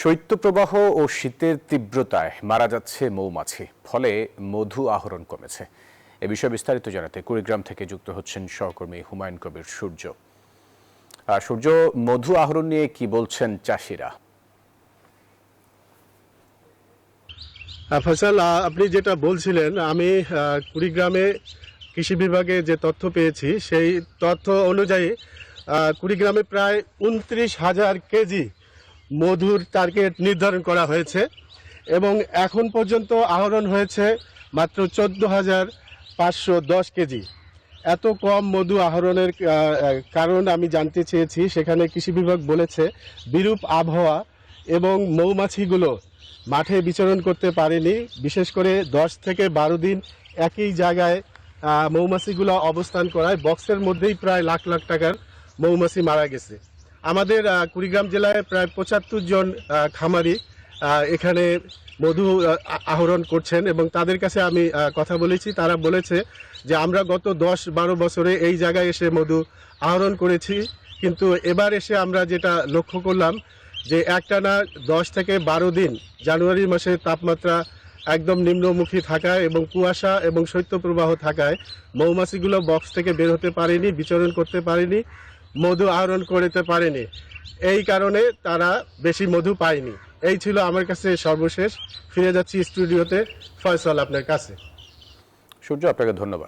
শৈত্যপ্রবাহ ও শীতের তীব্রতায় মারা যাচ্ছে মৌমাছি, ফলে মধু আহরণ কমেছে। এ বিষয়ে বিস্তারিত জানাতে কুড়িগ্রাম থেকে যুক্ত হচ্ছেন সহকর্মী হুমায়ুন কবির সূর্য। সূর্য, মধু আহরণ নিয়ে কি বলছেন চাষিরা? ফয়সাল, আপনি যেটা বলছিলেন, আমি কুড়িগ্রামে কৃষি বিভাগে যে তথ্য পেয়েছি সেই তথ্য অনুযায়ী কুড়িগ্রামে প্রায় ২৯,০০০ কেজি মধুর টার্গেট নির্ধারণ করা হয়েছে এবং এখন পর্যন্ত আহরণ হয়েছে মাত্র ১৪,৫১০ কেজি। এত কম মধু আহরণের কারণ আমি জানতে চেয়েছি। সেখানে কৃষি বিভাগ বলেছে বিরূপ আবহাওয়া এবং মৌমাছিগুলো মাঠে বিচরণ করতে পারেনি। বিশেষ করে ১০ থেকে ১২ দিন একই জায়গায় মৌমাছিগুলো অবস্থান করায় বক্সের মধ্যেই প্রায় লাখ লাখ টাকার মৌমাছি মারা গেছে। আমাদের কুড়িগ্রাম জেলায় প্রায় ৭৫ জন খামারি এখানে মধু আহরণ করছেন এবং তাদের কাছে আমি কথা বলেছি। তারা বলেছে যে আমরা গত ১০-১২ বছরে এই জায়গায় এসে মধু আহরণ করেছি, কিন্তু এবার এসে আমরা যেটা লক্ষ্য করলাম যে একটানা ১০ থেকে ১২ দিন জানুয়ারি মাসে তাপমাত্রা একদম নিম্নমুখী থাকায় এবং কুয়াশা এবং শৈত্যপ্রবাহ থাকায় মৌমাছিগুলো বক্স থেকে বের হতে পারেনি, বিচরণ করতে পারেনি, মধু আহরণ করতে পারেনি। এই কারণে তারা বেশি মধু পায়নি। এই ছিল আমার কাছে সর্বশেষ। ফিরে যাচ্ছি স্টুডিওতে। ফয়সাল, আপনার কাছে। সূর্য, আপনাকে ধন্যবাদ।